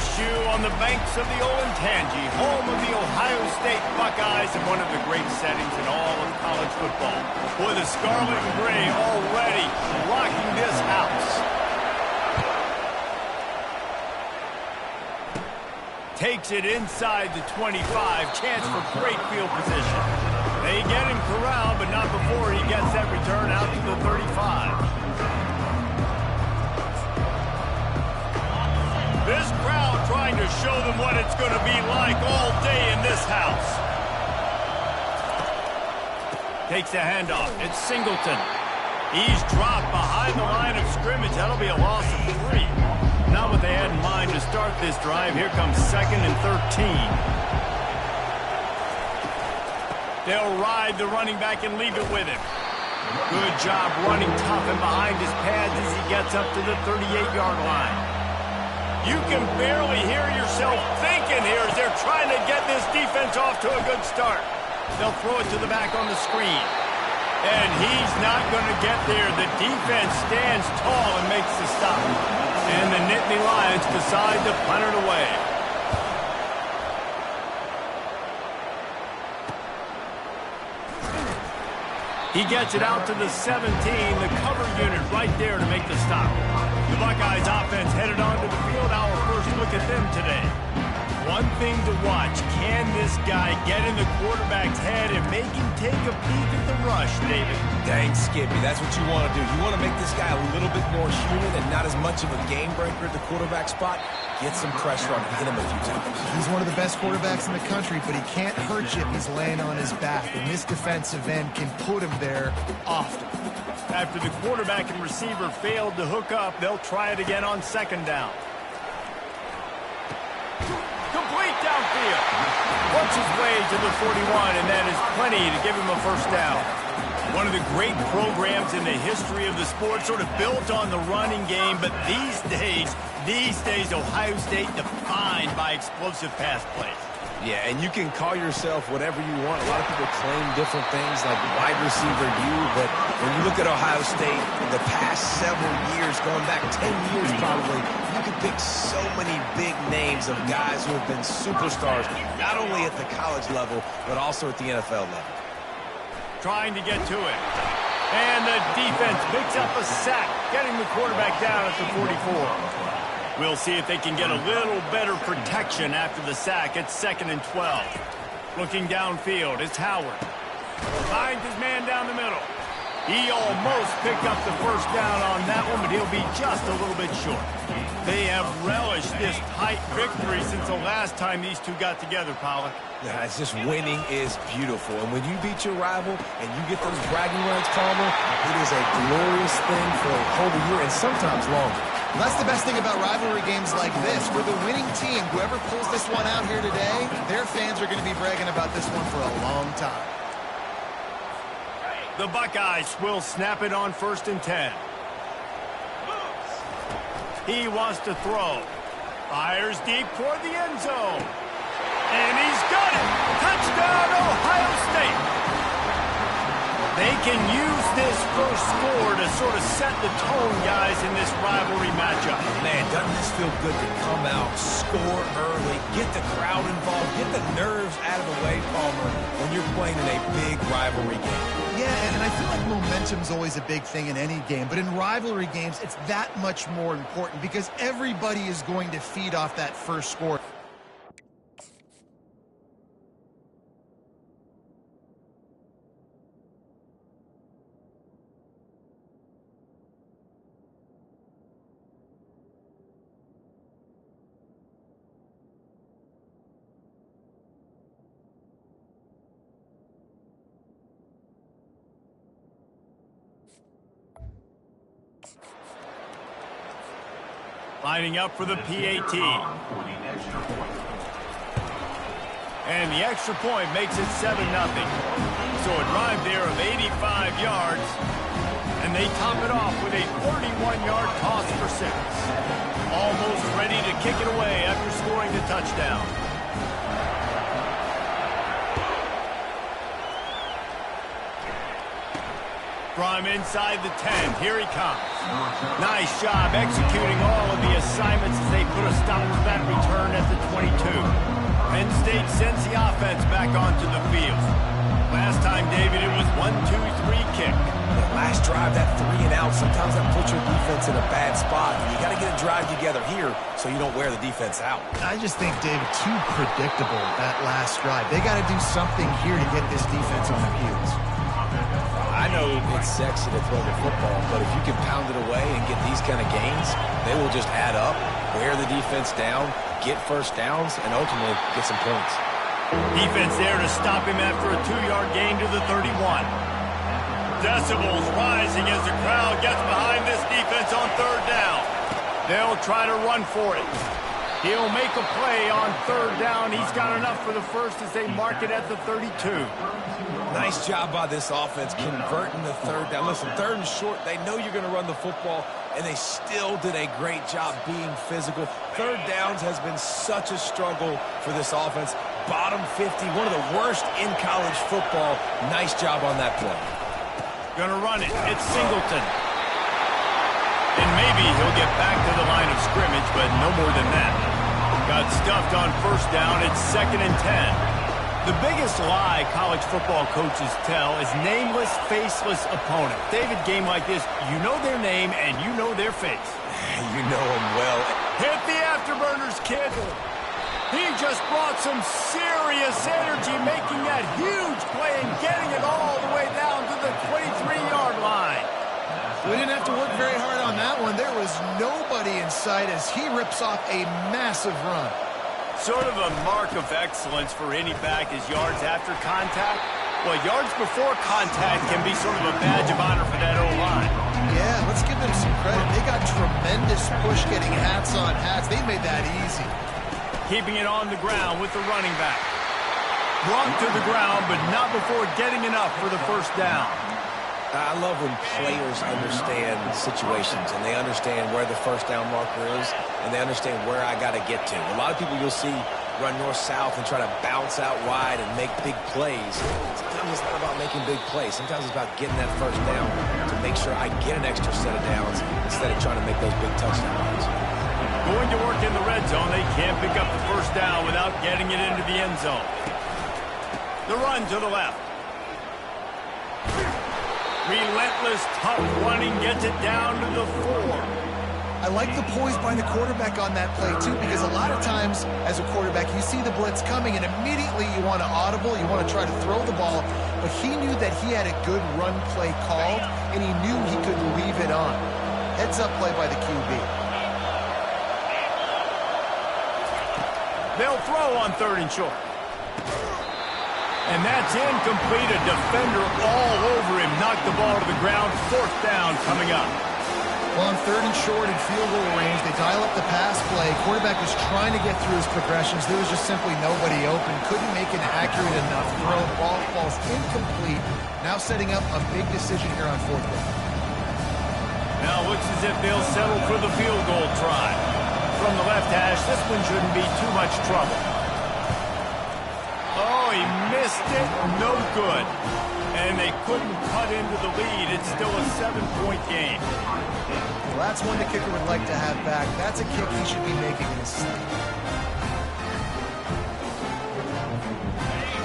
LSU on the banks of the Olentangy, home of the Ohio State Buckeyes and one of the great settings in all of college football. Boy, the Scarlet and Gray already rocking this house. Takes it inside the 25, chance for great field position. They get him corralled, but not before he gets that return out to the 35. This crowd trying to show them what it's going to be like all day in this house. Takes the handoff. It's Singleton. He's dropped behind the line of scrimmage. That'll be a loss of 3. Not what they had in mind to start this drive. Here comes 2nd and 13. They'll ride the running back and leave it with him. Good job running tough and behind his pads as he gets up to the 38-yard line. You can barely hear yourself thinking here as they're trying to get this defense off to a good start. They'll throw it to the back on the screen. And he's not going to get there. The defense stands tall and makes the stop. And the Nittany Lions decide to punt it away. He gets it out to the 17, the cover unit right there to make the stop. The Buckeyes offense headed onto the field. Our first look at them today. One thing to watch, can this guy get in the quarterback's head and make him take a peek at the rush, David? Dang, Skippy, that's what you want to do. You want to make this guy a little bit more human and not as much of a game breaker at the quarterback spot. Get some pressure on him, hit him a few times. He's one of the best quarterbacks in the country, but he can't hurt you if he's laying on his back. And this defensive end can put him there often. After the quarterback and receiver failed to hook up, they'll try it again on 2nd down. Complete downfield. Works his way to the 41, and that is plenty to give him a first down. One of the great programs in the history of the sport, sort of built on the running game, but these days, Ohio State defined by explosive pass plays. Yeah, and you can call yourself whatever you want. A lot of people claim different things like wide receiver U, but when you look at Ohio State, the past several years, going back 10 years probably, you can pick so many big names of guys who have been superstars, not only at the college level, but also at the NFL level. Trying to get to it. And the defense picks up a sack, getting the quarterback down at the 44. We'll see if they can get a little better protection after the sack. It's 2nd and 12. Looking downfield, it's Howard. Finds his man down the middle. He almost picked up the first down on that one, but he'll be just a little bit short. They have relished this tight victory since the last time these two got together, Pollack. Yeah, it's just winning is beautiful. And when you beat your rival and you get those bragging rights, Palmer, it is a glorious thing for a whole year and sometimes longer. That's the best thing about rivalry games like this. For the winning team, whoever pulls this one out here today, their fans are going to be bragging about this one for a long time. The Buckeyes will snap it on 1st and 10. He wants to throw. Fires deep toward the end zone. And he's got it. Touchdown, Ohio State. They can use this first score to sort of set the tone, guys, in this rivalry matchup. Man, doesn't this feel good to come out, score early, get the crowd involved, get the nerves out of the way, Palmer, when you're playing in a big rivalry game. Yeah, and I feel like momentum's always a big thing in any game, but in rivalry games, it's that much more important because everybody is going to feed off that first score. Lining up for the PAT. And the extra point makes it 7-0. So a drive there of 85 yards. And they top it off with a 31-yard toss for 6. Almost ready to kick it away after scoring the touchdown. From inside the 10, here he comes. Nice job executing all of the assignments as they put a stop to that return at the 22. Penn State sends the offense back onto the field. Last time, David, it was 1-2-3 kick. That last drive, that 3 and out, sometimes that puts your defense in a bad spot. And you got to get a drive together here so you don't wear the defense out. I just think, David, too predictable, that last drive. They got to do something here to get this defense on their heels. I know it's sexy to throw the football, but if you can pound it away and get these kind of gains, they will just add up, wear the defense down, get first downs, and ultimately get some points. Defense there to stop him after a 2-yard gain to the 31. Decibels rising as the crowd gets behind this defense on 3rd down. They'll try to run for it. He'll make a play on 3rd down. He's got enough for the first as they mark it at the 32. Nice job by this offense converting the 3rd down. Listen, 3rd and short, they know you're going to run the football, and they still did a great job being physical. 3rd downs has been such a struggle for this offense. Bottom 50, one of the worst in college football. Nice job on that play. Gonna run it. It's Singleton. And maybe he'll get back to the line of scrimmage, but no more than that. Got stuffed on 1st down. It's 2nd and 10. The biggest lie college football coaches tell is nameless, faceless opponent. David, game like this, you know their name and you know their face. You know them well. Hit the afterburners, kid. He just brought some serious energy, making that huge play and getting it all the way down to the 23-yard line. We didn't have to work very hard on that one. There was nobody in sight as he rips off a massive run. Sort of a mark of excellence for any back is yards after contact. Well, yards before contact can be sort of a badge of honor for that O-line. Yeah, let's give them some credit. They got tremendous push getting hats on hats. They made that easy. Keeping it on the ground with the running back. Brought to the ground, but not before getting enough for the 1st down. I love when players understand situations and they understand where the 1st down marker is and they understand where I got to get to. A lot of people you'll see run north-south and try to bounce out wide and make big plays. Sometimes it's not about making big plays. Sometimes it's about getting that 1st down to make sure I get an extra set of downs instead of trying to make those big touchdown runs. Going to work in the red zone. They can't pick up the 1st down without getting it into the end zone. The run to the left. Relentless, tough running gets it down to the 4. I like the poise by the quarterback on that play, too, because a lot of times as a quarterback, you see the blitz coming, and immediately you want to audible, you want to try to throw the ball, but he knew that he had a good run play called, and he knew he could leave it on. Heads-up play by the QB. They'll throw on 3rd and short. And that's incomplete. A defender all over him. Knocked the ball to the ground. 4th down coming up. Well, on 3rd and short and field goal range, they dial up the pass play. Quarterback was trying to get through his progressions. There was just simply nobody open. Couldn't make an accurate enough throw. The ball falls incomplete. Now setting up a big decision here on 4th down. Now looks as if they'll settle for the field goal try. From the left hash, this one shouldn't be too much trouble. Oh, he missed it. No good. And they couldn't cut into the lead. It's still a 7-point game. Well, that's one the kicker would like to have back. That's a kick he should be making in his sleep.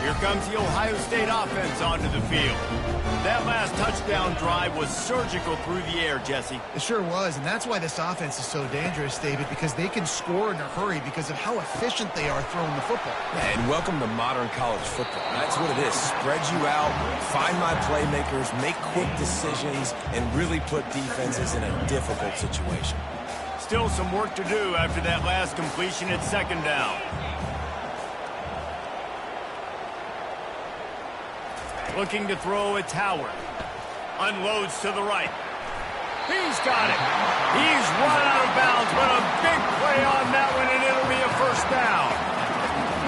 Here comes the Ohio State offense onto the field. That last touchdown drive was surgical through the air, Jesse. It sure was, and that's why this offense is so dangerous, David, because they can score in a hurry because of how efficient they are throwing the football. And welcome to modern college football. That's what it is. Spread you out, find my playmakers, make quick decisions, and really put defenses in a difficult situation. Still some work to do after that last completion at 2nd down. Looking to throw, it's Howard. Unloads to the right. He's got it. He's run out of bounds, but a big play on that one, and it'll be a 1st down.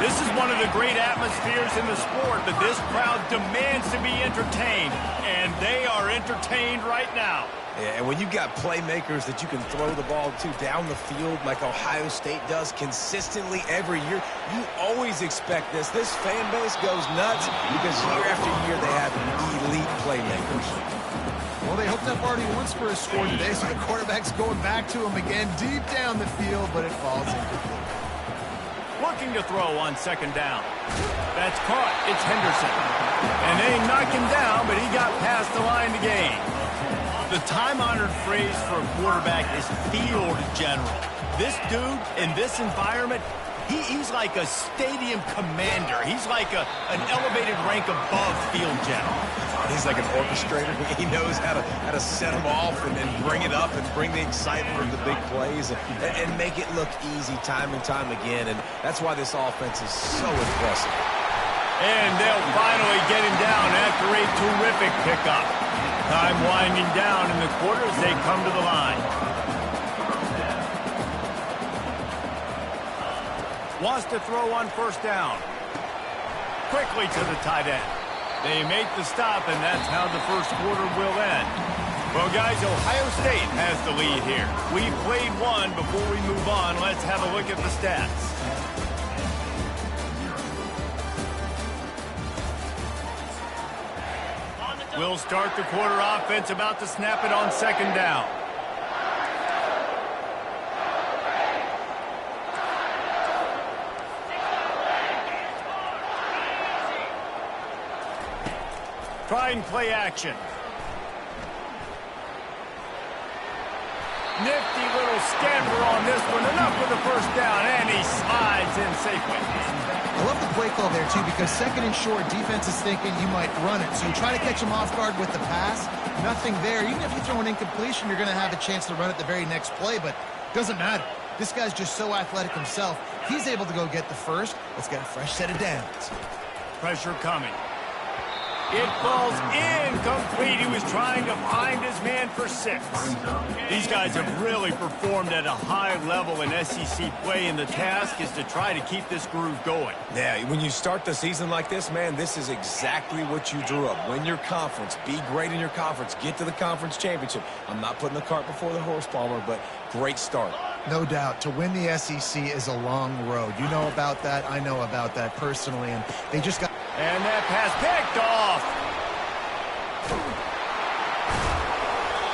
This is one of the great atmospheres in the sport, but this crowd demands to be entertained, and they are entertained right now. Yeah, and when you got playmakers that you can throw the ball to down the field like Ohio State does consistently every year, you always expect this. This fan base goes nuts because year after year they have elite playmakers. Well, they hooked up already once for a score today, so the quarterback's going back to him again deep down the field, but it falls incomplete. looking to throw on second down. That's caught. It's Henderson. And they knock him down, but he got past the line to gain. The time-honored phrase for a quarterback is field general. This dude, in this environment, he's like a stadium commander. He's like an elevated rank above field general. He's like an orchestrator. He knows how to set them off and then bring it up and bring the excitement of the big plays and make it look easy time and time again. And that's why this offense is so impressive. And they'll finally get him down after a terrific pickup. Time winding down in the quarter as they come to the line. Wants to throw on first down. Quickly to the tight end. They make the stop, and that's how the first quarter will end. Well, guys, Ohio State has the lead here. We've played one. Before we move on, let's have a look at the stats. We'll start the quarter offense, about to snap it on second down. Try and play action. Nifty little scamper on this one. Enough for the first down, and he slides in safely. I love the play call there, too, because second and short, defense is thinking you might run it. So you try to catch him off guard with the pass. Nothing there. Even if you throw an incompletion, you're going to have a chance to run it the very next play, but it doesn't matter. This guy's just so athletic himself. He's able to go get the first. Let's get a fresh set of downs. Pressure coming. It falls incomplete. He was trying to find his man for 6. These guys have really performed at a high level in SEC play, and the task is to try to keep this groove going. Yeah, when you start the season like this, man, this is exactly what you drew up. Win your conference. Be great in your conference. Get to the conference championship. I'm not putting the cart before the horse, Palmer, but great start. No doubt. To win the SEC is a long road. You know about that. I know about that personally, and they just got... And that pass picked off.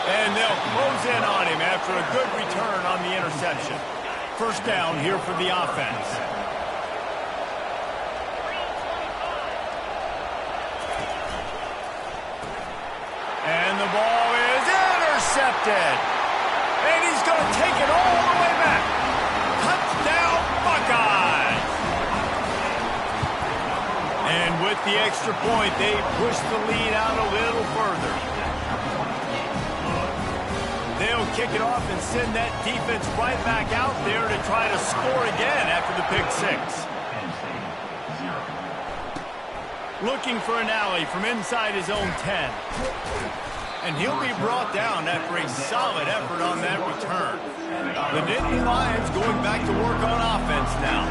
And they'll close in on him after a good return on the interception. First down here for the offense. And the ball is intercepted. And he's going to take it all the way back. Touchdown, Buckeyes. And with the extra point, they push the lead out a little further. They'll kick it off and send that defense right back out there to try to score again after the pick 6. Looking for an alley from inside his own 10. And he'll be brought down after a solid effort on that return. The Nittany Lions going back to work on offense now.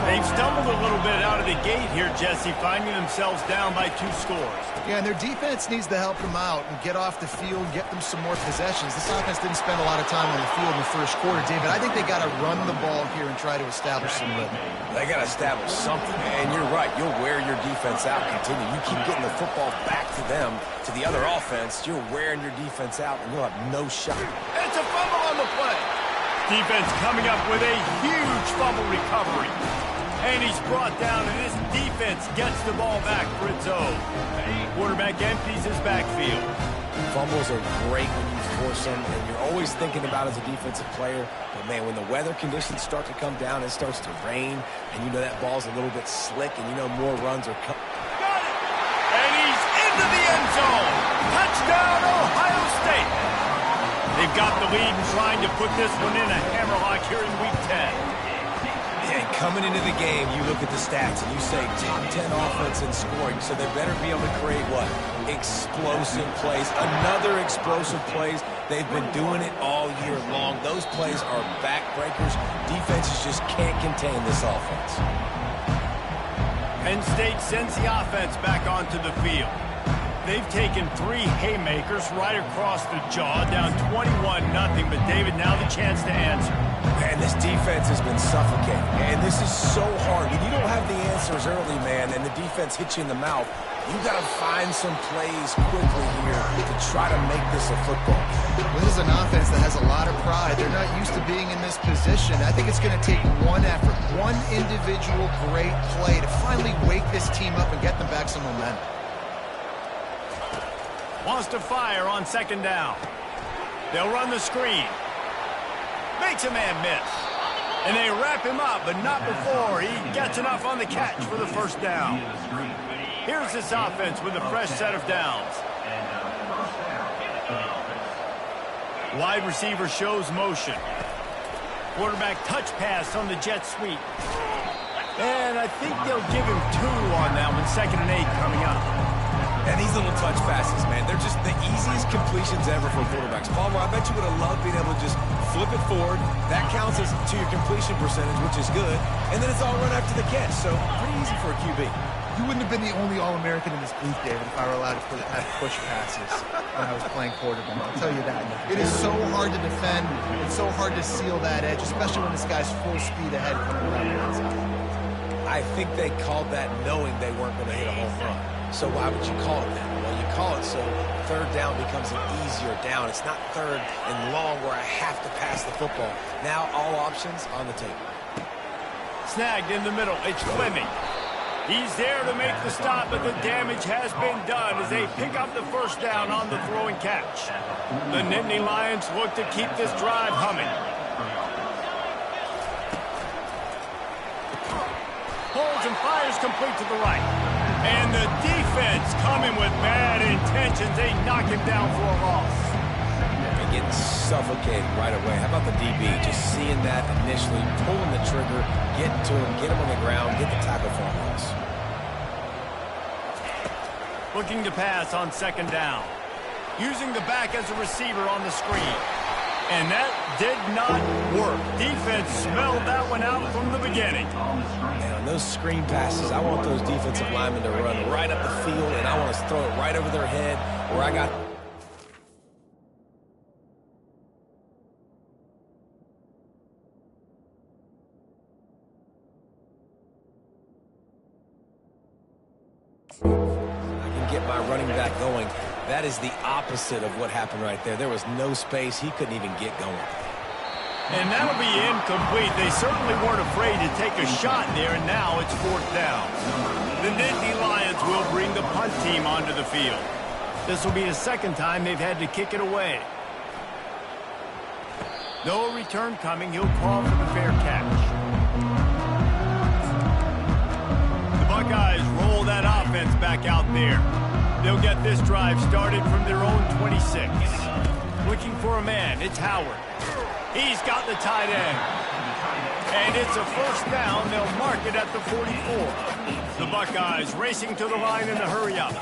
They've stumbled a little bit out of the gate here, Jesse, finding themselves down by 2 scores. Yeah, and their defense needs to help them out and get off the field, get them some more possessions. This offense didn't spend a lot of time on the field in the first quarter, David. I think they got to run the ball here and try to establish some rhythm. They got to establish something, and you're right. You'll wear your defense out, continue. You keep getting the football back to them, to the other offense, you're wearing your defense out, and you'll have no shot. It's a fumble on the play. Defense coming up with a huge fumble recovery. And he's brought down, and this defense gets the ball back for its own. Quarterback empties his backfield. Fumbles are great when you force them, and you're always thinking about it as a defensive player. But, man, when the weather conditions start to come down, it starts to rain, and you know that ball's a little bit slick, and you know more runs are coming. Got it! And he's into the end zone. Touchdown, Ohio State. They've got the lead and trying to put this one in a hammerlock here in Week 10. And coming into the game, you look at the stats and you say top 10 offense in scoring, so they better be able to create what? Explosive plays. Another explosive plays. They've been doing it all year long. Those plays are backbreakers. Defenses just can't contain this offense. Penn State sends the offense back onto the field. They've taken 3 haymakers right across the jaw, down 21-0. But, David, now the chance to answer. Man, this defense has been suffocating. And this is so hard. When you don't have the answers early, man, and the defense hits you in the mouth, you got to find some plays quickly here to try to make this a football. Well, this is an offense that has a lot of pride. They're not used to being in this position. I think it's going to take one effort, one individual great play to finally wake this team up and get them back some momentum. Wants to fire on second down. They'll run the screen. Makes a man miss. And they wrap him up, but not before he gets enough on the catch for the first down. Here's this offense with a fresh set of downs. Wide receiver shows motion. Quarterback touch pass on the jet sweep. And I think they'll give him 2 on that one. 2nd and 8 coming up. And these little touch passes, man, they're just the easiest completions ever for quarterbacks. Palmer, I bet you would have loved being able to just flip it forward. That counts as to your completion percentage, which is good. And then it's all run after the catch, so pretty easy for a QB. You wouldn't have been the only All-American in this booth, David, if I were allowed to push passes when I was playing quarterback. I'll tell you that. It is so hard to defend. It's so hard to seal that edge, especially when this guy's full speed ahead coming around the outside. I think they called that knowing they weren't going to hit a home run. So why would you call it that? Well, you call it so third down becomes an easier down. It's not third and long where I have to pass the football. Now all options on the table. Snagged in the middle. It's Fleming. He's there to make the stop, but the damage has been done as they pick up the first down on the throw and catch. The Nittany Lions look to keep this drive humming. Holds and fires complete to the right. And the defense coming with bad intentions. They knock him down for a loss. And getting suffocated right away. How about the DB? Just seeing that initially, pulling the trigger, getting to him, get him on the ground, get the tackle for a loss. Looking to pass on second down. Using the back as a receiver on the screen. And that did not work. Defense smelled that one out from the beginning. And on those screen passes, I want those defensive linemen to run right up the field, and I want to throw it right over their head where I got... I can get my running back going. That is the opposite of what happened right there. There was no space. He couldn't even get going. And that'll be incomplete. They certainly weren't afraid to take a shot there, and now it's 4th down. The Nittany Lions will bring the punt team onto the field. This will be the 2nd time they've had to kick it away. No return coming. He'll call for the fair catch. The Buckeyes roll that offense back out there. They'll get this drive started from their own 26. Looking for a man. It's Howard. He's got the tight end. And it's a first down. They'll mark it at the 44. The Buckeyes racing to the line in a hurry-up.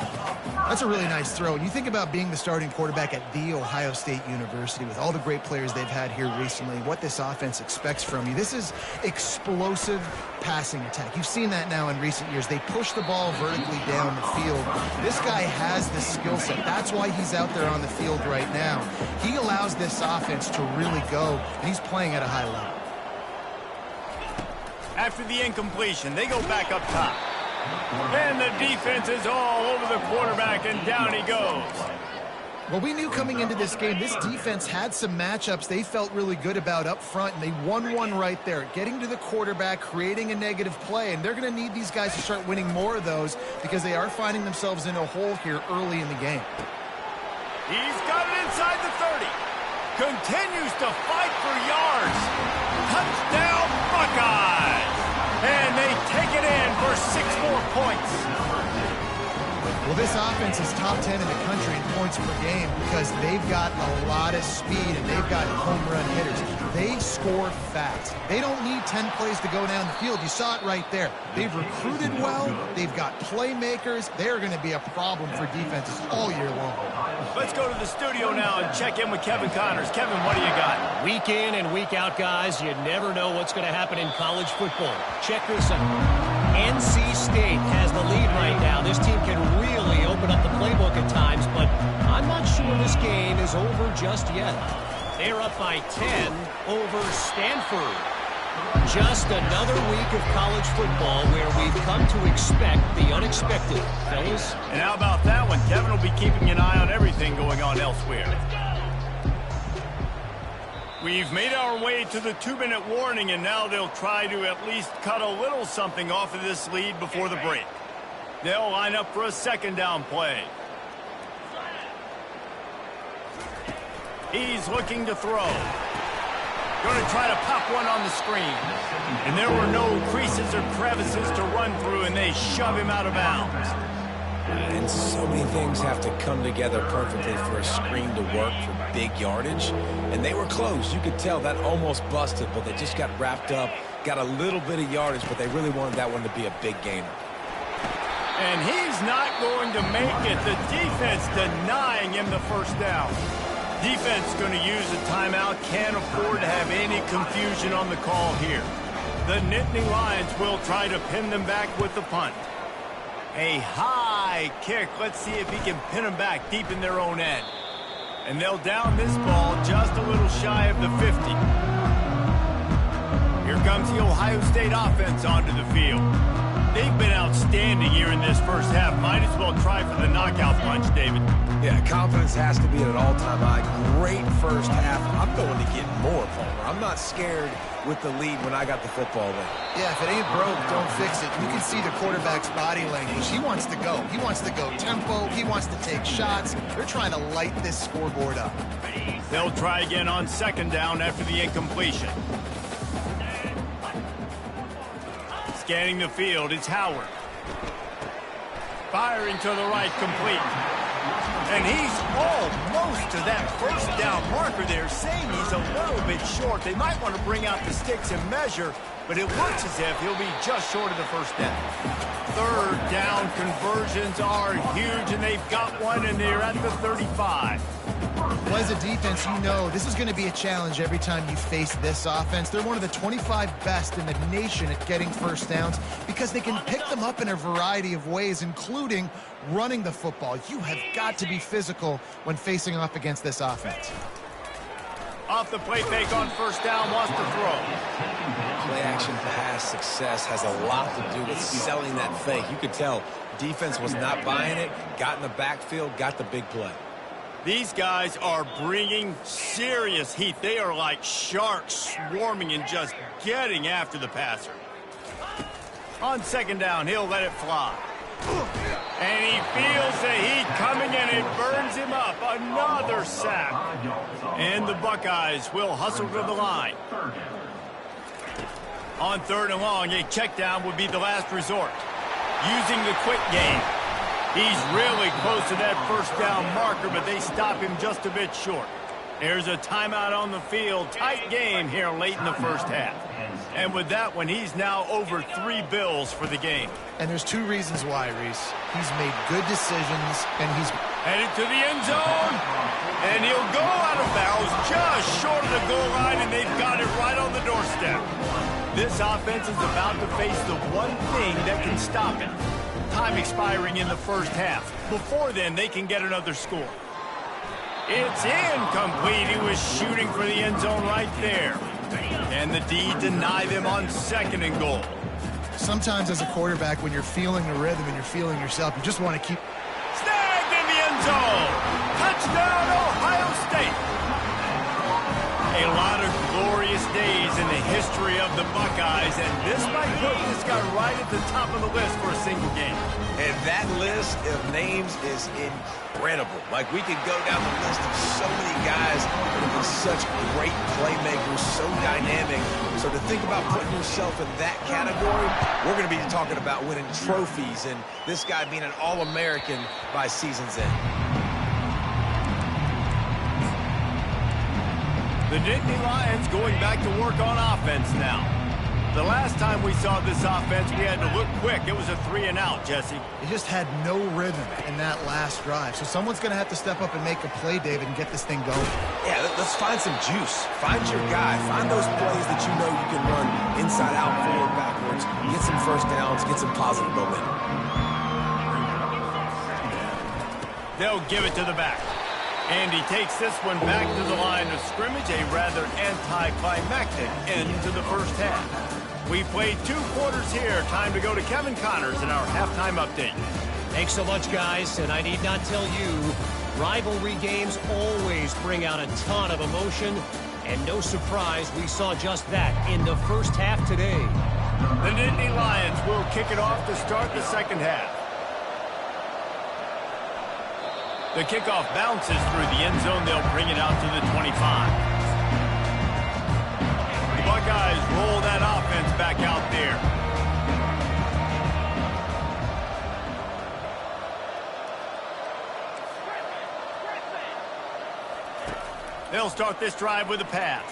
That's a really nice throw. And you think about being the starting quarterback at The Ohio State University with all the great players they've had here recently, what this offense expects from you. This is explosive passing attack. You've seen that now in recent years. They push the ball vertically down the field. This guy has the skill set. That's why he's out there on the field right now. He allows this offense to really go, and he's playing at a high level. After the incompletion, they go back up top. And the defense is all over the quarterback, and down he goes. Well, we knew coming into this game, this defense had some matchups they felt really good about up front, and they won one right there, getting to the quarterback, creating a negative play, and they're going to need these guys to start winning more of those because they are finding themselves in a hole here early in the game. He's got it inside the 30. Continues to fight for yards. Touchdown, Buckeyes! And they take it in for 6 more points. Well, this offense is top 10 in the country in points per game because they've got a lot of speed and they've got home run hitters. They score fast. They don't need 10 plays to go down the field. You saw it right there. They've recruited well. They've got playmakers. They're going to be a problem for defenses all year long. Let's go to the studio now and check in with Kevin Connors. Kevin, what do you got? Week in and week out, guys, you never know what's going to happen in college football. Check this out. NC State has the lead right now. This team can really open up the playbook at times, but I'm not sure this game is over just yet. They're up by 10 over Stanford. Just another week of college football where we've come to expect the unexpected, fellas. And how about that one? Kevin will be keeping an eye on everything going on elsewhere. We've made our way to the 2-minute warning, and now they'll try to at least cut a little something off of this lead before the break. They'll line up for a second down play. He's looking to throw. Going to try to pop one on the screen. And there were no creases or crevices to run through, and they shove him out of bounds. And so many things have to come together perfectly for a screen to work for big yardage. And they were close. You could tell that almost busted, but they just got wrapped up, got a little bit of yardage, but they really wanted that one to be a big gainer. And he's not going to make it. The defense denying him the first down. Defense going to use a timeout. Can't afford to have any confusion on the call here. The Nittany Lions will try to pin them back with the punt. A high kick. Let's see if he can pin them back deep in their own end. And they'll down this ball just a little shy of the 50. Here comes the Ohio State offense onto the field. They've been outstanding here in this first half. Might as well try for the knockout punch, David. Yeah, confidence has to be at an all-time high. Great first half. I'm going to get more, Palmer. I'm not scared with the lead when I got the football there. Yeah, if it ain't broke, don't fix it. You can see the quarterback's body language. He wants to go. He wants to go tempo. He wants to take shots. They're trying to light this scoreboard up. They'll try again on second down after the incompletion. Scanning the field, it's Howard. Firing to the right, complete. And he's almost to that first down marker there, saying he's a little bit short. They might want to bring out the sticks and measure, but it looks as if he'll be just short of the first down. Third down conversions are huge, and they've got one, and they're at the 35. Well, as a defense, you know this is going to be a challenge every time you face this offense. They're one of the 25 best in the nation at getting first downs because they can pick them up in a variety of ways, including running the football. You have got to be physical when facing off against this offense. Off the play fake on first down, wants to throw. Play action pass success has a lot to do with selling that fake. You could tell defense was not buying it, got in the backfield, got the big play. These guys are bringing serious heat. They are like sharks swarming and just getting after the passer. On second down, he'll let it fly. And he feels the heat coming, and it burns him up. Another sack. And the Buckeyes will hustle to the line. On third and long, a check down would be the last resort. Using the quick game. He's really close to that first down marker, but they stop him just a bit short. There's a timeout on the field. Tight game here late in the first half. And with that one, he's now over 3 bills for the game. And there's 2 reasons why, Reese. He's made good decisions, and he's headed to the end zone. And he'll go out of bounds just short of the goal line, and they've got it right on the doorstep. This offense is about to face the one thing that can stop it. Time expiring in the first half. Before then, they can get another score. It's incomplete. He was shooting for the end zone right there. And the D deny them on second and goal. Sometimes as a quarterback, when you're feeling the rhythm and you're feeling yourself, you just want to keep... Snagged in the end zone. Touchdown, Ohio State. A lot of glorious days in the history of the Buckeyes, and this might put this guy right at the top of the list for a single game. And that list of names is incredible. Like, we could go down the list of so many guys that have been such great playmakers, so dynamic. So to think about putting yourself in that category, we're going to be talking about winning trophies and this guy being an All-American by season's end. The Nittany Lions going back to work on offense now. The last time we saw this offense, we had to look quick. It was a 3-and-out, Jesse. They just had no rhythm in that last drive. So someone's going to have to step up and make a play, David, and get this thing going. Yeah, let's find some juice. Find your guy. Find those plays that you know you can run inside out, forward, backwards. Get some first downs. Get some positive momentum. They'll give it to the back. And he takes this one back to the line of scrimmage, a rather anticlimactic end to the first half. We played 2 quarters here. Time to go to Kevin Connors in our halftime update. Thanks so much, guys. And I need not tell you, rivalry games always bring out a ton of emotion And no surprise, we saw just that in the first half today. The Nittany Lions will kick it off to start the second half. The kickoff bounces through the end zone. They'll bring it out to the 25. The Buckeyes roll that offense back out there. They'll start this drive with a pass.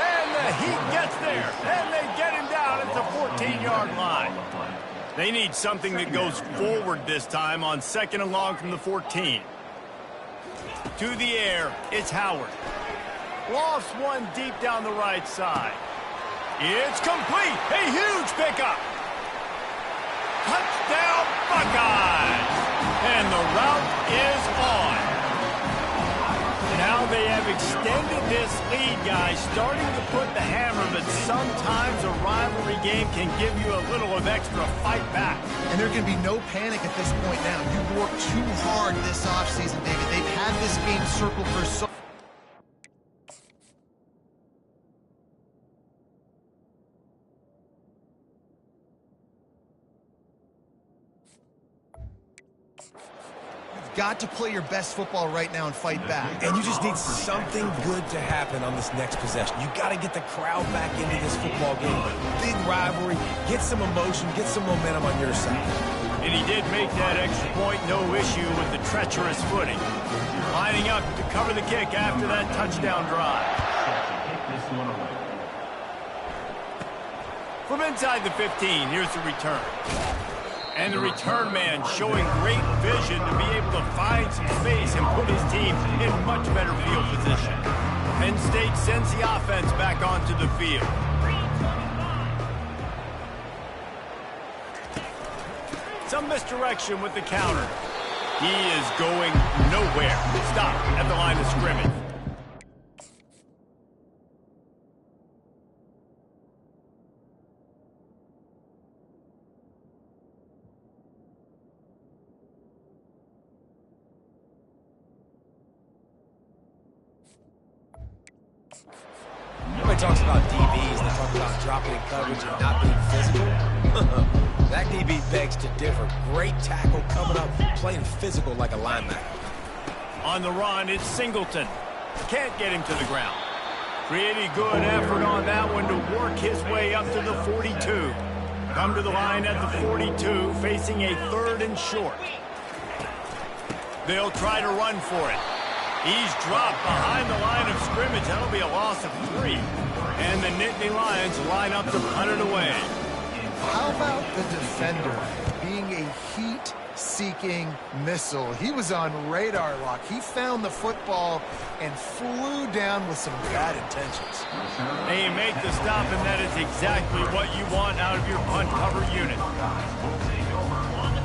And the Heat gets there, and they get him down at the 14-yard line. They need something that goes forward this time on second and long from the 14. To the air, it's Howard. Lofts one deep down the right side. It's complete. A huge pickup. Touchdown, Buckeyes. And the route is on. Now they have extended this lead, guys, starting to put the hammer, but sometimes a rivalry game can give you a little of extra fight back. And there can be no panic at this point now. You've worked too hard this offseason, David. They've had this game circled for so... Got to play your best football right now and fight back. And you just need something good to happen on this next possession. You got to get the crowd back into this football game. Big rivalry. Get some emotion. Get some momentum on your side. And he did make that extra point, no issue with the treacherous footing. Lining up to cover the kick after that touchdown drive. From inside the 15, here's the return. And the return man showing great vision to be able to find some space and put his team in much better field position. Penn State sends the offense back onto the field. Some misdirection with the counter. He is going nowhere. Stop at the line of scrimmage. Everybody talks about DBs, they talk about dropping in coverage and not being physical. That DB begs to differ. Great tackle coming up, playing physical like a linebacker. On the run, it's Singleton. Can't get him to the ground. Pretty good effort on that one to work his way up to the 42. Come to the line at the 42, facing a third and short. They'll try to run for it. He's dropped behind the line of scrimmage. That'll be a loss of 3. And the Nittany Lions line up to punt it away. How about the defender being a heat-seeking missile? He was on radar lock. He found the football and flew down with some bad intentions. And you make the stop, and that is exactly what you want out of your punt cover unit.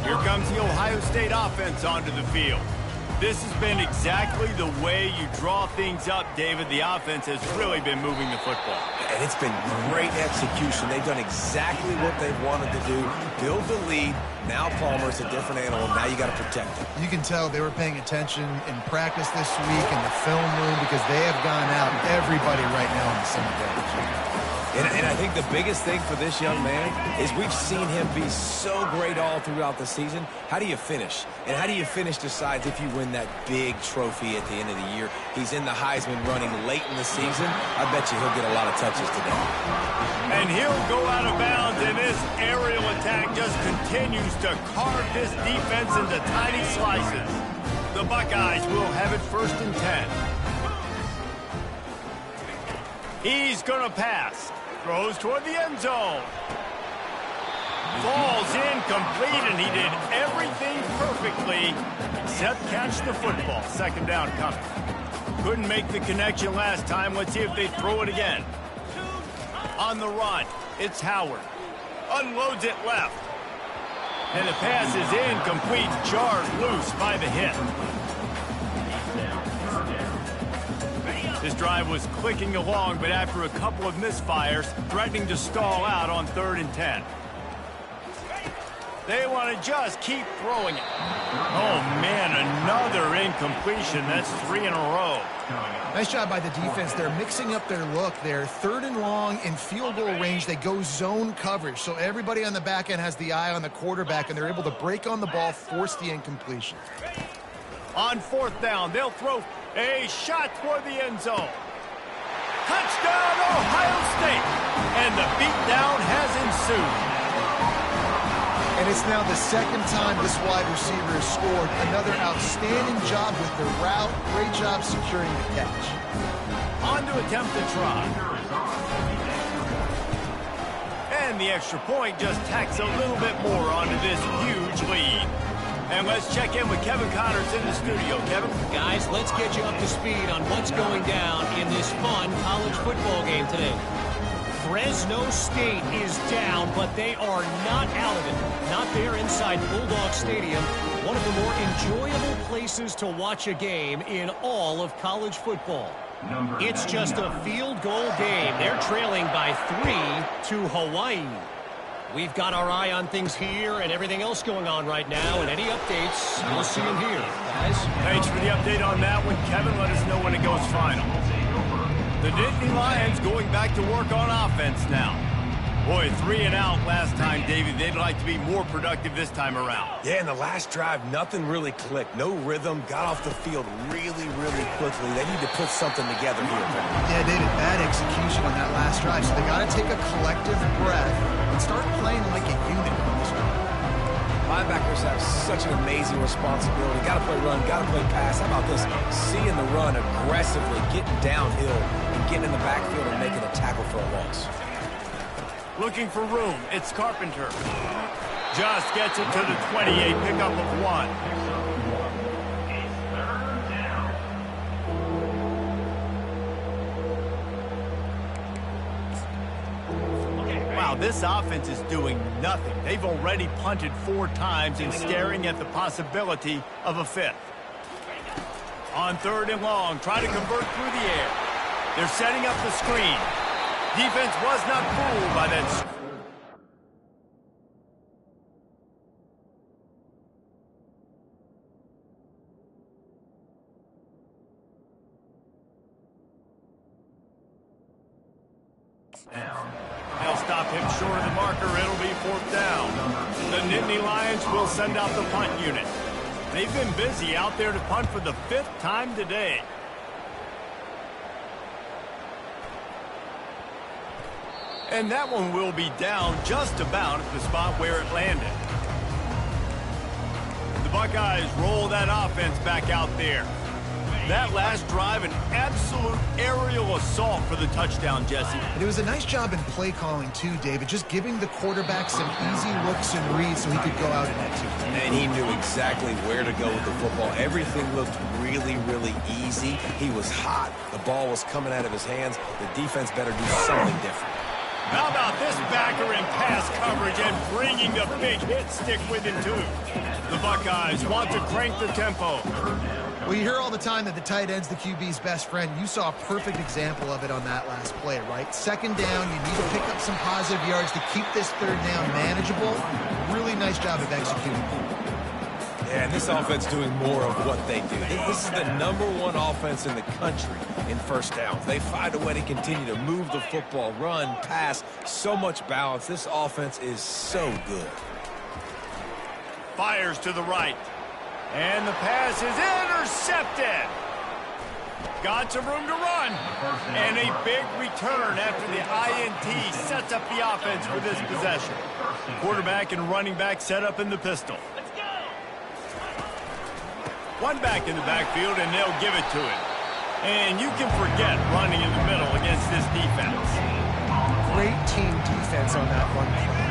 Here comes the Ohio State offense onto the field. This has been exactly the way you draw things up, David. The offense has really been moving the football. And it's been great execution. They've done exactly what they've wanted to do. Build the lead. Now Palmer's a different animal. Now you got to protect him. You can tell they were paying attention in practice this week in the film room because they have gone out everybody right now on the same page. And I think the biggest thing for this young man is we've seen him be so great all throughout the season. How do you finish? And how do you finish decides if you win that big trophy at the end of the year. He's in the Heisman running late in the season. I bet you he'll get a lot of touches today. And he'll go out of bounds, and this aerial attack just continues to carve this defense into tiny slices. The Buckeyes will have it 1st and 10. He's going to pass. Throws toward the end zone. Falls incomplete, and he did everything perfectly except catch the football. 2nd down coming. Couldn't make the connection last time. Let's see if they throw it again. On the run, it's Howard. Unloads it left. And the pass is incomplete. Jarred loose by the hit. This drive was clicking along, but after a couple of misfires, threatening to stall out on 3rd and 10. They want to just keep throwing it. Oh, man, another incompletion. That's 3 in a row. Nice job by the defense. They're mixing up their look there. 3rd and long in field goal range. They go zone coverage. So everybody on the back end has the eye on the quarterback, and they're able to break on the ball, force the incompletion. On 4th down, they'll throw a shot toward the end zone. Touchdown, Ohio State! And the beatdown has ensued. And it's now the 2nd time this wide receiver has scored. Another outstanding job with the route. Great job securing the catch. On to attempt the try. And the extra point just tacks a little bit more onto this huge lead. And let's check in with Kevin Connors in the studio. Kevin? Guys, let's get you up to speed on what's going down in this fun college football game today. Fresno State is down, but they are not out of it. Not there inside Bulldog Stadium, one of the more enjoyable places to watch a game in all of college football. It's just a field goal game. They're trailing by 3 to Hawaii. We've got our eye on things here and everything else going on right now, and any updates, you'll see them here, guys. Thanks for the update on that one, Kevin. Let us know when it goes final. The Nittany Lions going back to work on offense now. Boy, 3 and out last time, Davey. They'd like to be more productive this time around. Yeah, in the last drive, nothing really clicked. No rhythm. Got off the field really, really quickly. They need to put something together here. Yeah, David, bad execution on that last drive. So they got to take a collective breath and start playing like a unit on this one. Linebackers have such an amazing responsibility. Got to play run, got to play pass. How about this? Seeing the run aggressively, getting downhill, and getting in the backfield and making a tackle for a loss. Looking for room. It's Carpenter. Just gets it to the 28, pickup of 1. Wow, this offense is doing nothing. They've already punted 4 times and staring at the possibility of a 5th. On 3rd and long, try to convert through the air. They're setting up the screen. Defense was not fooled by that. They'll stop him short of the marker. It'll be 4th down. The Nittany Lions will send out the punt unit. They've been busy out there to punt for the 5th time today. And that one will be down just about at the spot where it landed. The Buckeyes roll that offense back out there. That last drive, an absolute aerial assault for the touchdown, Jesse. And it was a nice job in play calling, too, David, just giving the quarterback some easy looks and reads so he could go out and execute. And he knew exactly where to go with the football. Everything looked really, really easy. He was hot. The ball was coming out of his hands. The defense better do something different. How about this backer in pass coverage and bringing the big hit stick with him, too? The Buckeyes want to crank the tempo. Well, you hear all the time that the tight end's the QB's best friend. You saw a perfect example of it on that last play, right? 2nd down, you need to pick up some positive yards to keep this 3rd down manageable. Really nice job of executing. Yeah, and this offense doing more of what they do. This is the #1 offense in the country in 1st downs. They find a way to continue to move the football, run, pass, so much balance. This offense is so good. Fires to the right. And the pass is intercepted. Got some room to run. And a big return after the INT sets up the offense for this possession. Quarterback and running back set up in the pistol. One back in the backfield, and they'll give it to him. And you can forget running in the middle against this defense. Great team defense on that one.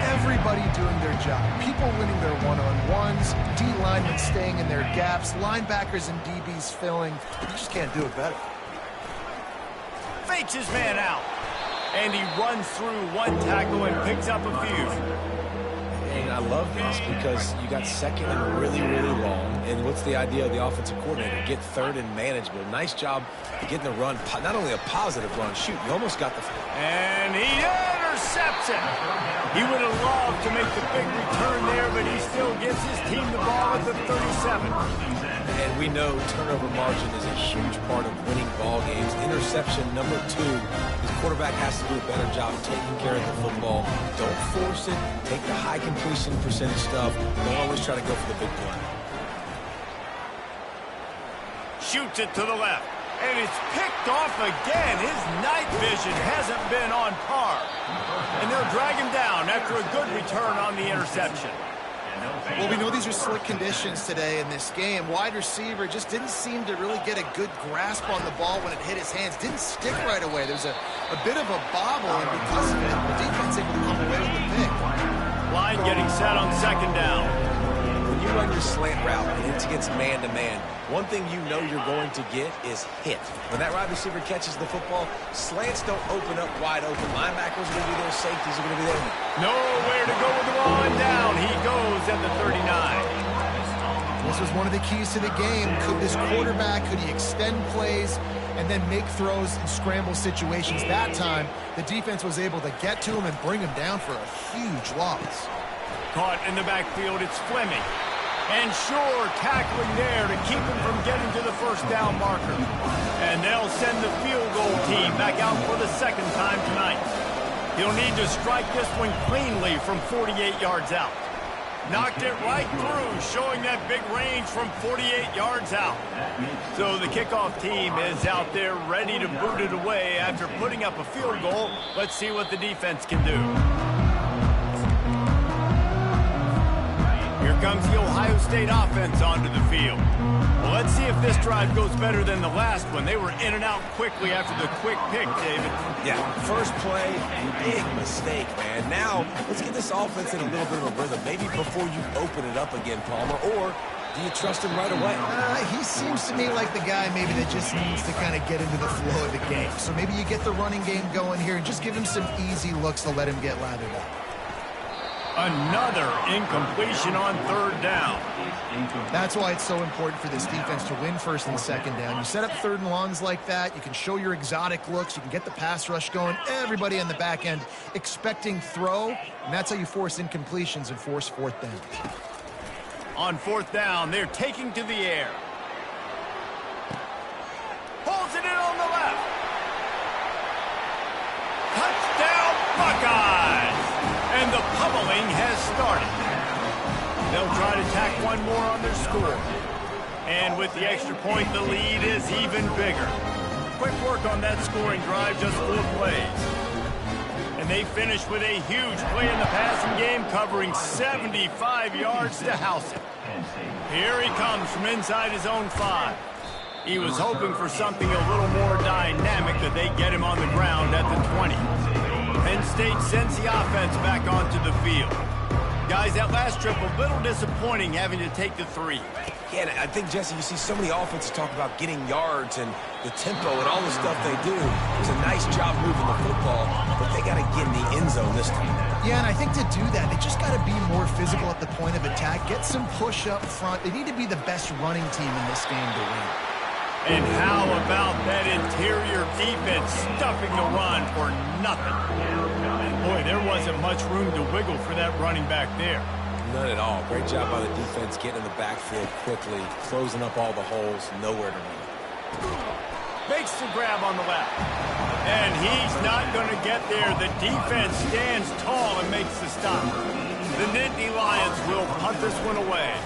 Everybody doing their job. People winning their one-on-ones, D linemen staying in their gaps, linebackers and DBs filling. You just can't do it better. Fakes his man out. And he runs through one tackle and picks up a few. And I love this because you got 2nd and really, really long. And what's the idea of the offensive coordinator? Get 3rd and manageable. Nice job getting the run. Not only a positive run, shoot, you almost got the... And he intercepts it. He would have loved to make the big return there, but he still gets his team the ball at the 37. And we know turnover margin is a huge part of winning ball games. Interception number 2. His quarterback has to do a better job taking care of the football. Don't force it. Take the high completion percentage stuff. Don't always try to go for the big play. Shoots it to the left. And it's picked off again. His night vision hasn't been on par. And they'll drag him down after a good return on the interception. Well, we know these are slick conditions today in this game. Wide receiver just didn't seem to really get a good grasp on the ball when it hit his hands. Didn't stick right away. There's a bit of a bobble, and because of it, the defense able to come away with the pick. Line getting set on second down. When you run your slant route and it's against man-to-man, one thing you know you're going to get is hit. When that wide receiver catches the football, slants don't open up wide open. Linebackers are going to be there. Safeties are going to be there. Nowhere to go with the ball, and down he goes at the 39. This was one of the keys to the game. Could this quarterback, could he extend plays and then make throws in scramble situations? That time, the defense was able to get to him and bring him down for a huge loss. Caught in the backfield, it's Fleming. And Shore tackling there to keep him from getting to the first down marker. And they'll send the field goal team back out for the second time tonight. He'll need to strike this one cleanly from 48 yards out. Knocked it right through, showing that big range from 48 yards out. So the kickoff team is out there ready to boot it away after putting up a field goal. Let's see what the defense can do. Here comes the Ohio State offense onto the field. Well, let's see if this drive goes better than the last one. They were in and out quickly after the quick pick, David. Yeah, first play, big mistake, man. Now, let's get this offense in a little bit of a rhythm. Maybe before you open it up again, Palmer, or do you trust him right away? He seems to me like the guy maybe that just needs to kind of get into the flow of the game. So maybe you get the running game going here and just give him some easy looks to let him get lathered up. Another incompletion on third down. That's why it's so important for this defense to win first and second down. You set up third and longs like that, you can show your exotic looks, you can get the pass rush going, everybody on the back end expecting throw, and that's how you force incompletions and force fourth down. On fourth down, they're taking to the air. Pulls it in on the left. Touchdown, Buckeyes! And the pummeling has started. They'll try to tack one more on their score. And with the extra point, the lead is even bigger. Quick work on that scoring drive, just 4 plays. And they finish with a huge play in the passing game, covering 75 yards to house it. Here he comes from inside his own 5. He was hoping for something a little more dynamic, that they get him on the ground at the 20. Penn State sends the offense back onto the field. Guys, that last trip, a little disappointing having to take the 3. Yeah, I think, Jesse, you see so many offenses talk about getting yards and the tempo and all the stuff they do. It's a nice job moving the football, but they got to get in the end zone this time. Yeah, and I think to do that, they just got to be more physical at the point of attack, get some push up front. They need to be the best running team in this game to win. And how about that interior defense stuffing the run for nothing? Boy, there wasn't much room to wiggle for that running back there. None at all. Great job by the defense getting in the backfield quickly, closing up all the holes, nowhere to run. Makes the grab on the left. And he's not going to get there. The defense stands tall and makes the stop. The Nittany Lions will punt this one away.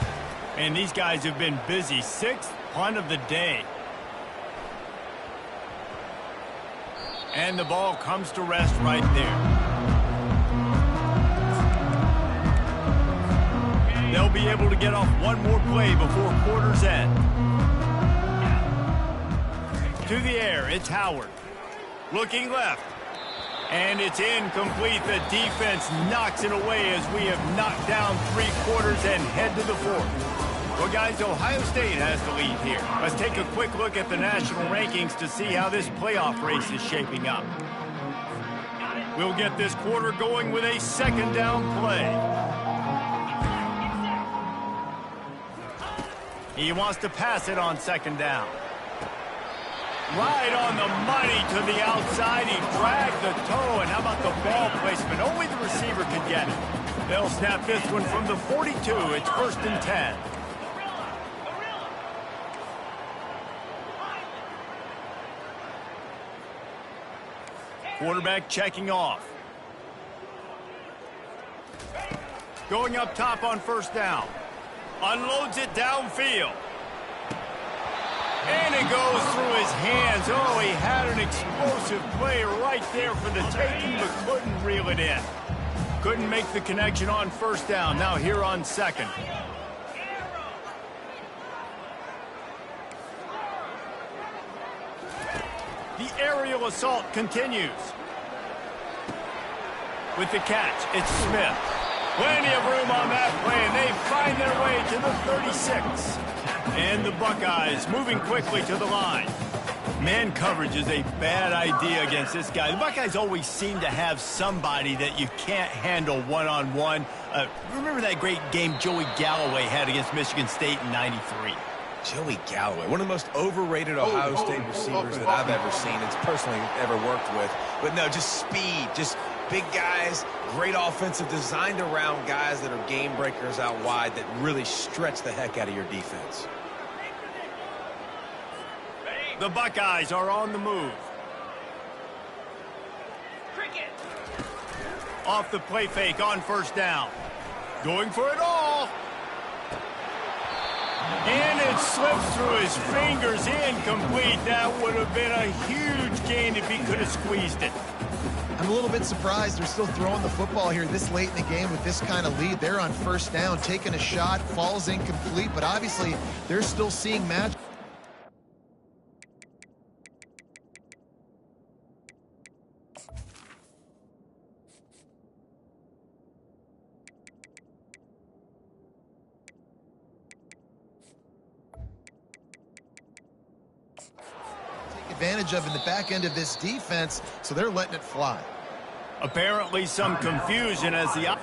And these guys have been busy. 6th punt of the day. And the ball comes to rest right there. They'll be able to get off one more play before quarter's end. To the air, it's Howard. Looking left. And it's incomplete. The defense knocks it away as we have knocked down 3 quarters and head to the 4th. Well, guys, Ohio State has the lead here. Let's take a quick look at the national rankings to see how this playoff race is shaping up. We'll get this quarter going with a second down play. He wants to pass it on second down. Right on the money to the outside. He dragged the toe, and how about the ball placement? Only the receiver could get it. They'll snap this one from the 42. It's 1st and 10. Quarterback checking off. Going up top on 1st down. Unloads it downfield. And it goes through his hands. Oh, he had an explosive play right there for the taking, but couldn't reel it in. Couldn't make the connection on 1st down. Now here on 2nd. The aerial assault continues. With the catch, it's Smith. Plenty of room on that play, and they find their way to the 36. And the Buckeyes moving quickly to the line. Man coverage is a bad idea against this guy. The Buckeyes always seem to have somebody that you can't handle one-on-one. Remember that great game Joey Galloway had against Michigan State in '93? Joey Galloway, one of the most overrated Ohio State receivers that I've ever seen. It's personally ever worked with. But no, just speed, just big guys, great offensive, designed around guys that are game breakers out wide that really stretch the heck out of your defense. The Buckeyes are on the move. Off the play fake on 1st down. Going for it all. And it slips through his fingers, incomplete. That would have been a huge gain if he could have squeezed it. I'm a little bit surprised they're still throwing the football here this late in the game with this kind of lead. They're on 1st down, taking a shot, falls incomplete, but obviously they're still seeing magic. Advantage of in the back end of this defense, so they're letting it fly. Apparently some confusion as the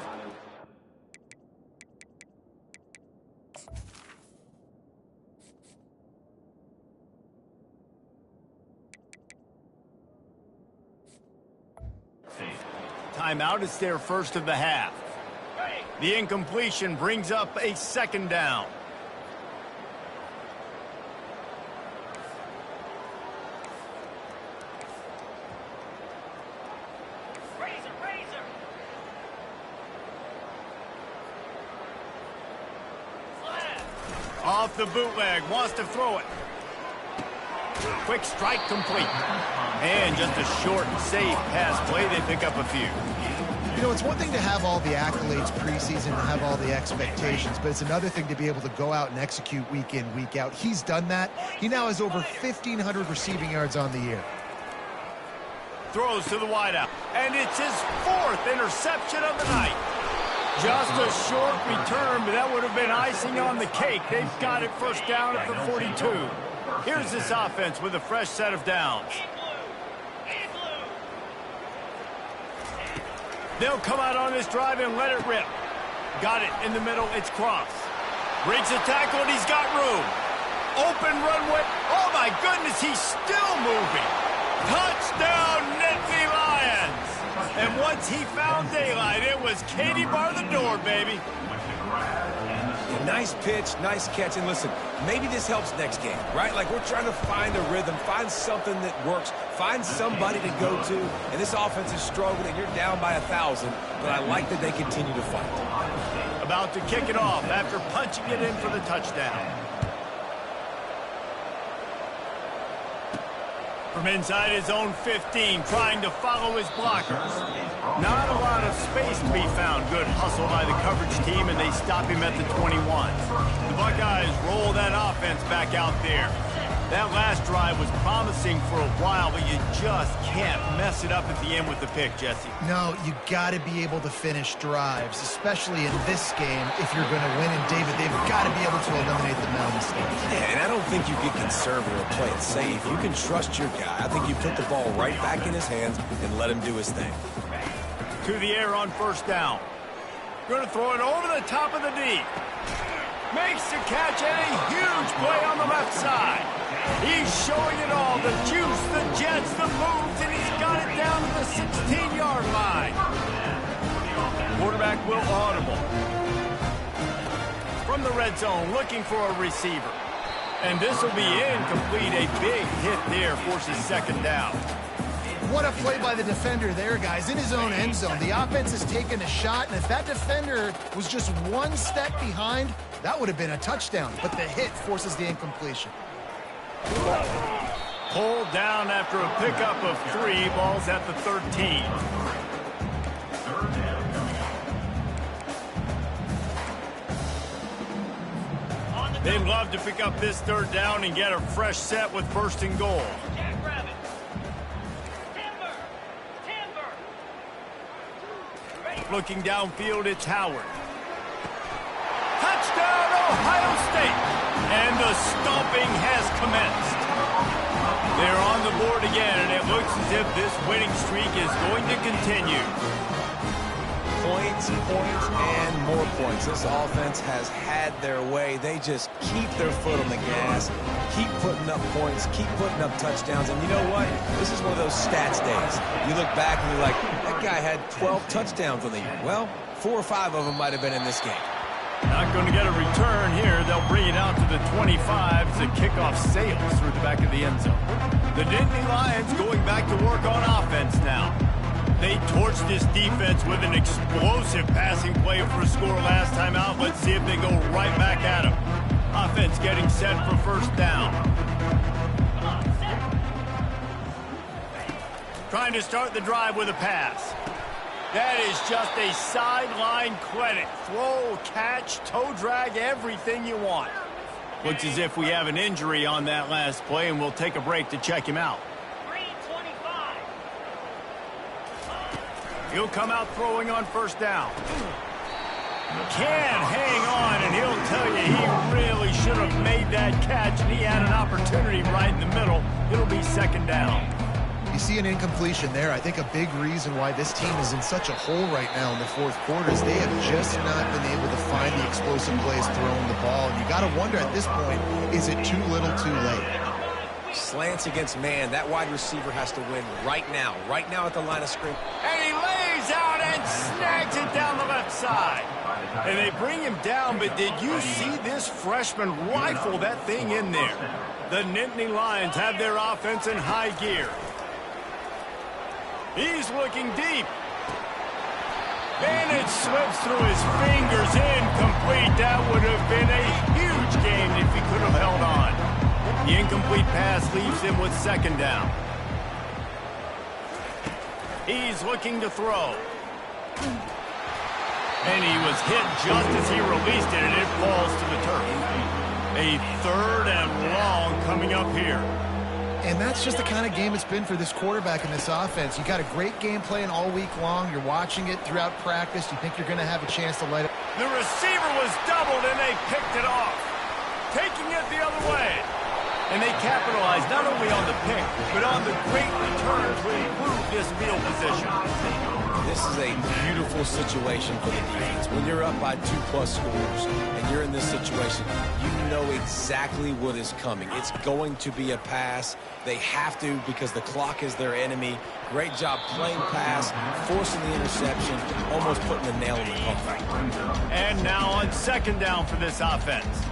timeout. It's their first of the half. The incompletion brings up a 2nd down. Off the bootleg, wants to throw it. Quick strike complete. And just a short, safe pass play. They pick up a few. You know, it's one thing to have all the accolades preseason, to have all the expectations, but it's another thing to be able to go out and execute week in, week out. He's done that. He now has over 1,500 receiving yards on the year. Throws to the wideout. And it's his 4th interception of the night. Just a short return, but that would have been icing on the cake. They've got it 1st down at the 42. Here's this offense with a fresh set of downs. They'll come out on this drive and let it rip. Got it in the middle. It's Cross. Breaks a tackle, and he's got room. Open runway. Oh, my goodness, he's still moving. Touchdown, Nittany Lions. And once he found daylight, it was Katie bar the door, baby. Nice pitch, nice catch. And listen, maybe this helps next game, right? Like, we're trying to find a rhythm, find something that works, find somebody to go to. And this offense is struggling, and you're down by 1,000. But I like that they continue to fight. About to kick it off after punching it in for the touchdown. From inside his own 15, trying to follow his blockers. Not a lot of space to be found. Good hustle by the coverage team, and they stop him at the 21. The Buckeyes roll that offense back out there. That last drive was promising for a while, but you just can't mess it up at the end with the pick, Jesse. No, you got to be able to finish drives, especially in this game if you're going to win. And, David, they've got to be able to eliminate the mental mistakes. Yeah, and I don't think you get conservative or play it safe. You can trust your guy. I think you put the ball right back in his hands and let him do his thing. To the air on 1st down. Going to throw it over the top of the D. Makes the catch and a huge play on the left side. He's showing it all. The juice, the jets, the moves, and he's got it down to the 16-yard line. Quarterback will audible. From the red zone, looking for a receiver. And this will be incomplete. A big hit there forces second down. What a play by the defender there, guys. In his own end zone, the offense has taken a shot, and if that defender was just one step behind, that would have been a touchdown. But the hit forces the incompletion. Pulled down after a pickup of 3. Ball's at the 13. They'd love to pick up this third down and get a fresh set with first and goal. Looking downfield, it's Howard. Touchdown, Ohio State! And the stomping has commenced. They're on the board again, and it looks as if this winning streak is going to continue. Points, and more points. This offense has had their way. They just keep their foot on the gas, keep putting up points, keep putting up touchdowns. And you know what? This is one of those stats days. You look back and you're like, that guy had 12 touchdowns on the year. Well, 4 or 5 of them might have been in this game. Not going to get a return here. They'll bring it out to the 25 as the kickoff sails through the back of the end zone. The Nittany Lions going back to work on offense now. They torched this defense with an explosive passing play for a score last time out. Let's see if they go right back at him. Offense getting set for first down. Trying to start the drive with a pass. That is just a sideline credit. Throw, catch, toe drag, everything you want. Looks as if we have an injury on that last play, and we'll take a break to check him out. He'll come out throwing on first down. Can hang on, and he'll tell you he really should have made that catch, and he had an opportunity right in the middle. It'll be second down. You see an incompletion there. I think a big reason why this team is in such a hole right now in the fourth quarter is they have just not been able to find the explosive plays throwing the ball. And you got to wonder at this point, is it too little too late? Slants against man. That wide receiver has to win right now at the line of scrimmage. And he lays out and snags it down the left side. And they bring him down, but did you see this freshman rifle that thing in there? The Nittany Lions have their offense in high gear. He's looking deep. And it slips through his fingers, incomplete. That would have been a huge game if he could have held on. The incomplete pass leaves him with second down. He's looking to throw. And he was hit just as he released it, and it falls to the turf. A third and long coming up here. And that's just the kind of game it's been for this quarterback in this offense. You got a great game plan all week long. You're watching it throughout practice. You think you're going to have a chance to light it. The receiver was doubled, and they picked it off. Taking it the other way. And they capitalized not only on the pick, but on the great return to improve this field position. This is a beautiful situation for the defense. When you're up by 2+ scores and you're in this situation, you know exactly what is coming. It's going to be a pass. They have to because the clock is their enemy. Great job playing pass, forcing the interception, almost putting the nail in the coffin. And now on second down for this offense.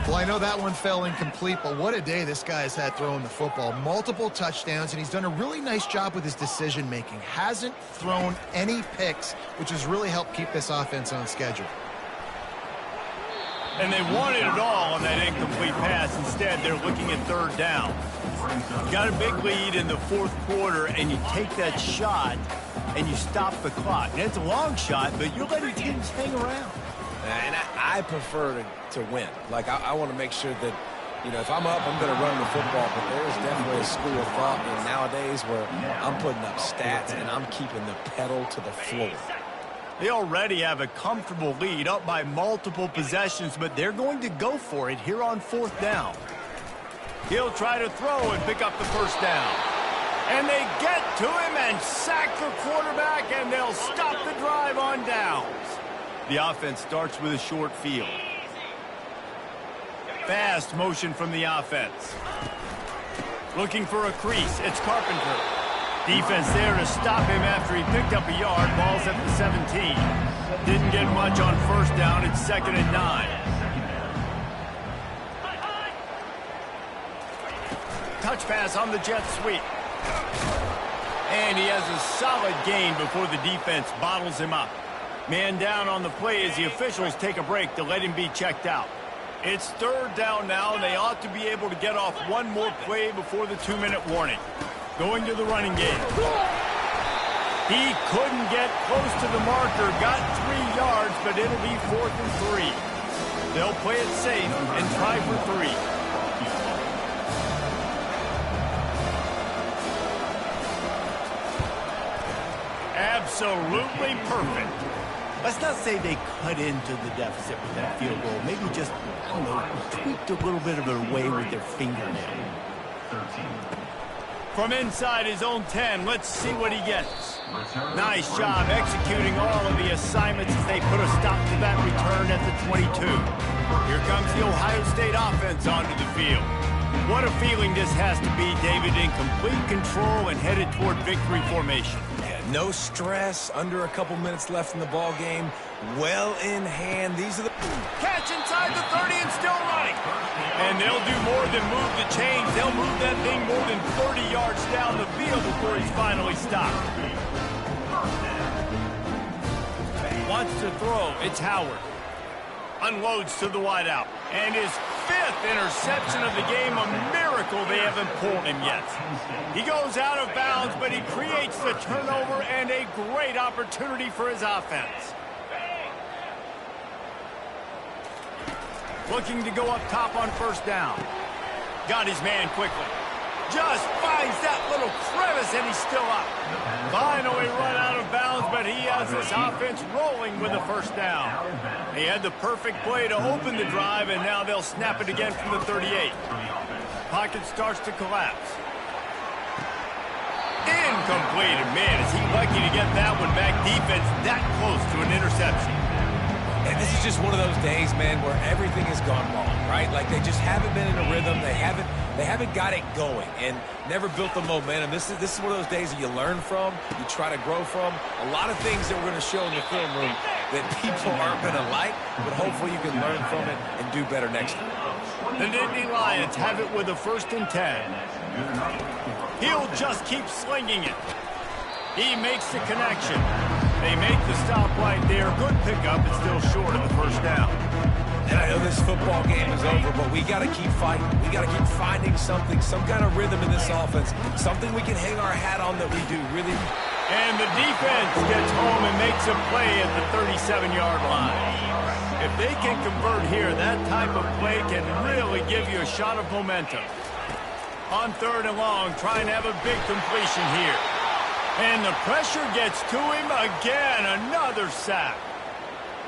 Well, I know that one fell incomplete, but what a day this guy has had throwing the football. Multiple touchdowns, and he's done a really nice job with his decision-making. Hasn't thrown any picks, which has really helped keep this offense on schedule. And they wanted it all on that incomplete pass. Instead, they're looking at third down. You got a big lead in the fourth quarter, and you take that shot, and you stop the clock. And it's a long shot, but you're letting teams hang around. And I prefer to win. Like, I want to make sure that, you know, if I'm up, I'm going to run the football. But there's definitely a school of thought nowadays where I'm putting up stats and I'm keeping the pedal to the floor. They already have a comfortable lead up by multiple possessions, but they're going to go for it here on fourth down. He'll try to throw and pick up the first down. And they get to him and sack the quarterback, and they'll stop the drive on downs. The offense starts with a short field. Fast motion from the offense. Looking for a crease. It's Carpenter. Defense there to stop him after he picked up a yard. Ball's at the 17. Didn't get much on first down. It's 2nd and 9. Touch pass on the jet sweep. And he has a solid gain before the defense bottles him up. Man down on the play as the officials take a break to let him be checked out. It's 3rd down now, and they ought to be able to get off one more play before the 2-minute warning. Going to the running game. He couldn't get close to the marker, got 3 yards, but it'll be 4th and 3. They'll play it safe and try for 3. Absolutely perfect. Let's not say they cut into the deficit with that field goal. Maybe just, I don't know, tweaked a little bit of it away with their fingernail. From inside his own 10, let's see what he gets. Nice job executing all of the assignments as they put a stop to that return at the 22. Here comes the Ohio State offense onto the field. What a feeling this has to be, David, in complete control and headed toward victory formation. No stress, under a couple minutes left in the ball game. Well in hand. These are the catch inside the 30 and still running. And they'll do more than move the chains. They'll move that thing more than 30 yards down the field before he's finally stopped. Wants to throw. It's Howard. Unloads to the wideout. And his 5th interception of the game, a miracle they haven't pulled him yet. He goes out of bounds, but he creates the turnover and a great opportunity for his offense. Looking to go up top on 1st down. Got his man quickly. Just finds that little crevice, and he's still up. Finally run out of bounds, but he has this offense rolling with a 1st down. He had the perfect play to open the drive, and now they'll snap it again from the 38. Pocket starts to collapse. Incomplete. Man, is he lucky to get that one back. Defense that close to an interception. And this is just one of those days, man, where everything has gone wrong, right? Like they just haven't been in a rhythm. They haven't got it going and never built the momentum. This is one of those days that you learn from, you try to grow from. A lot of things that we're going to show in the film room that people aren't going to like, but hopefully you can learn from it and do better next time. The Nittany Lions have it with a 1st and 10. He'll just keep slinging it. He makes the connection. They make the stop right there. Good pickup, but still short of the 1st down. And I know this football game is over, but we got to keep fighting. We got to keep finding something, some kind of rhythm in this offense, something we can hang our hat on that we do really. And the defense gets home and makes a play at the 37-yard line. If they can convert here, that type of play can really give you a shot of momentum. On 3rd and long, trying to have a big completion here. And the pressure gets to him again. Another sack.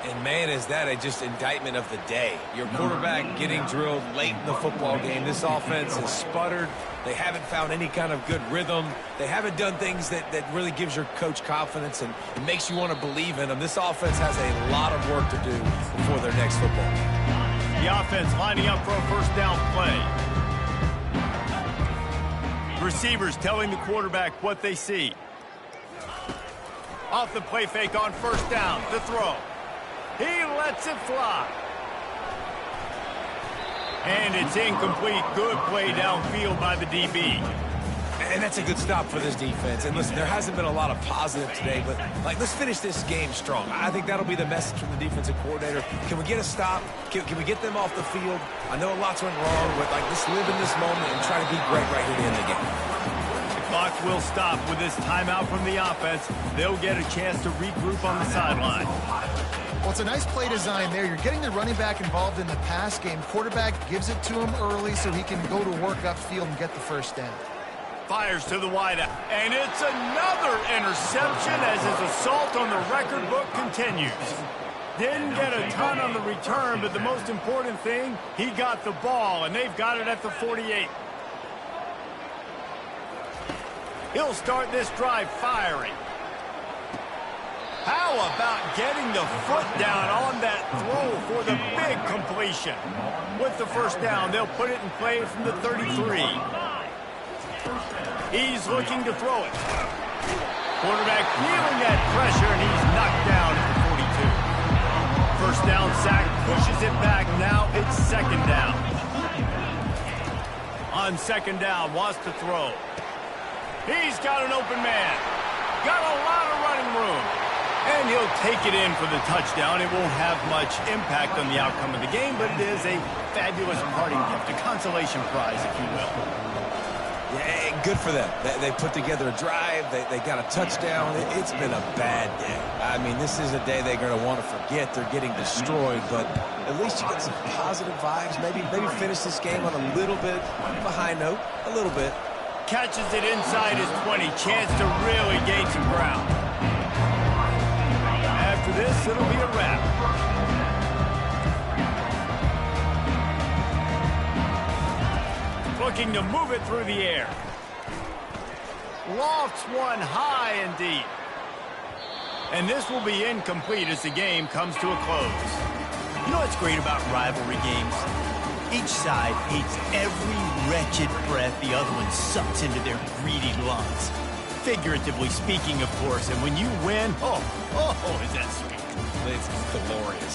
And, man, is that just indictment of the day. Your quarterback getting drilled late in the football game. This offense has sputtered. They haven't found any kind of good rhythm. They haven't done things that really gives your coach confidence and it makes you want to believe in them. This offense has a lot of work to do before their next football game. The offense lining up for a 1st down play. Receivers telling the quarterback what they see. Off the play fake on 1st down. The throw. He lets it fly. And it's incomplete. Good play downfield by the DB. And that's a good stop for this defense. And listen, there hasn't been a lot of positive today, but let's finish this game strong. I think that'll be the message from the defensive coordinator. Can we get a stop? Can we get them off the field? I know lots went wrong, but let's live in this moment and try to be great right here to end the game. The clock will stop with this timeout from the offense. They'll get a chance to regroup on the sideline. Well, it's a nice play design there. You're getting the running back involved in the pass game. Quarterback gives it to him early so he can go to work upfield and get the 1st down. Fires to the wideout. And it's another interception as his assault on the record book continues. Didn't get a ton on the return, but the most important thing, he got the ball, and they've got it at the 48. He'll start this drive firing. How about getting the foot down on that throw for the big completion? With the 1st down, they'll put it in play from the 33. He's looking to throw it. Quarterback feeling that pressure, and he's knocked down at the 42. First down sack, pushes it back. Now it's second down. On second down, wants to throw. He's got an open man. Got a lot of running room. And he'll take it in for the touchdown. It won't have much impact on the outcome of the game, but it is a fabulous parting gift, a consolation prize, if you will. Yeah, good for them. They put together a drive. They got a touchdown. It's been a bad day. I mean, this is a day they're going to want to forget. They're getting destroyed, but at least you get some positive vibes. Maybe finish this game on a little bit of a high note, a little bit. Catches it inside his 20. Chance to really gain some ground. After this, it'll be a wrap. Looking to move it through the air. Lofts one high and deep. And this will be incomplete as the game comes to a close. You know what's great about rivalry games? Each side hates every wretched breath the other one sucks into their greedy lungs. Figuratively speaking, of course, and when you win, oh, is that sweet. It's glorious.